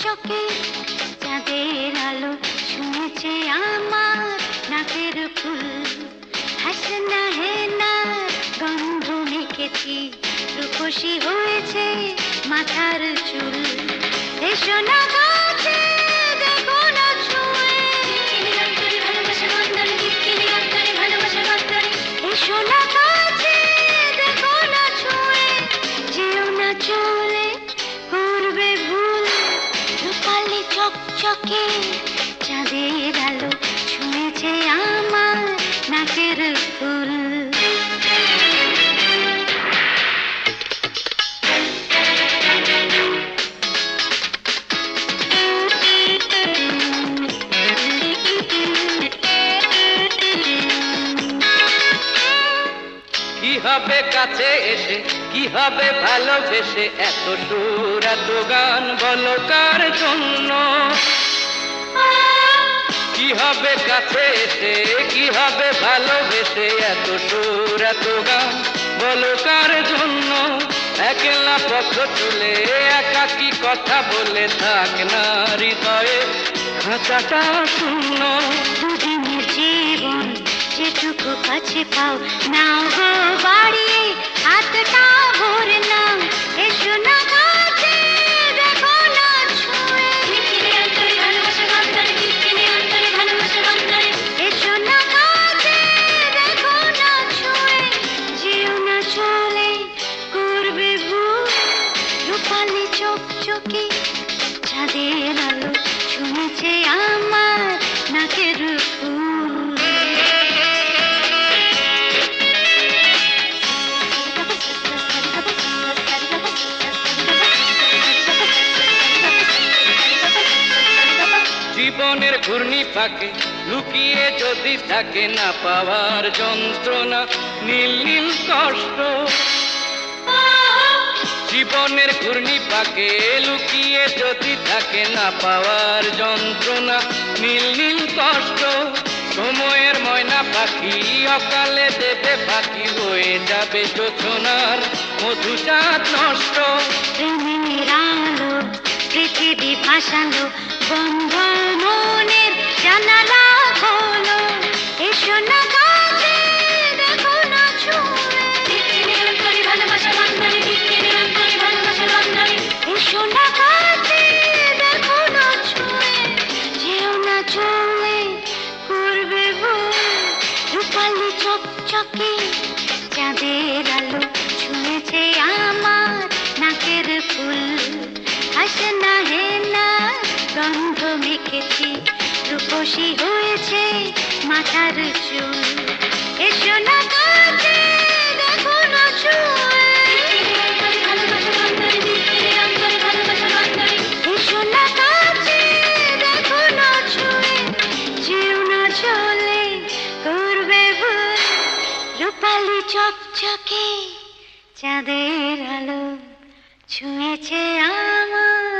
চকচকে চাঁদের আলো ছুঁয়েছে আমার নাকের ফুল। হাসনা হে না গন্ধ মেখেছি, রূপসী হয়েছে মাথার চুল। এসো না কাছে দেখো না ছুঁয়ে, এসো না কাছে দেখো না ছুঁয়ে, যেও না চলে করবে ভুল। রূপালি চকচকে চাঁদের আলো ছুঁয়েছে আমার নাকের ফুল। কি হবে কাছে এসে, কি হবে ভালোবেসে, এত সুর এত গান বলো কার জন্য? কি হবে কাছে এসে, কি হবে ভালোবেসে, এত সুর এত গান বলো কার জন্য? একলা পথ চলে একাকী কথা বলে থাক না হৃদয়ে খাঁচাটা শূন্য। দুদিনের জীবন যেটুকু কাছে পাও নাও গো বাড়িয়ে, হাতটা ভরে নাও। এসো না কাছে দেখো না ছুঁয়ে, এসো না কাছে দেখো না ছুঁয়ে, যেও না চলে করবে ভুল। রূপালি চকচকে চাঁদের আলো ছুঁয়েছে আমার নাকের ফুল। জীবনের ঘূর্ণি পাকে লুকিয়ে যদি থাকে না পাওয়ার যন্ত্রণা, নীল নীল কষ্ট। জীবনের ঘূর্ণি পাকে লুকিয়ে যদি থাকে না পাওয়ার যন্ত্রণা, নীল নীল কষ্ট। সময়ের ময়না পাখি অকালে দেবে ফাঁকি, হয়ে যাবে যোছনার মধুচাঁদ নষ্ট। প্রেমের আলো পৃথিবী ভাসালো, বন্ধ মনের জানালা খোলো। এসো না কাছে দেখো না ছুঁয়ে, এসো না কাছে দেখো না ছুঁয়ে, যেও না চলে করবে ভুল। রূপালি চকচকে চাঁদের আলো ছুঁয়েছে আমার নাকের ফুল। হাসনা হে না গন্ধ মেখেছি, রূপসী হয়েছে মাথার চুল। এসো না কাছে দেখো না ছুঁয়ে, এসো না কাছে দেখো না ছুঁয়ে, যেও না চলে করবে ভুল। রূপালি চকচকে চাঁদের আলো ছুঁয়েছে আমার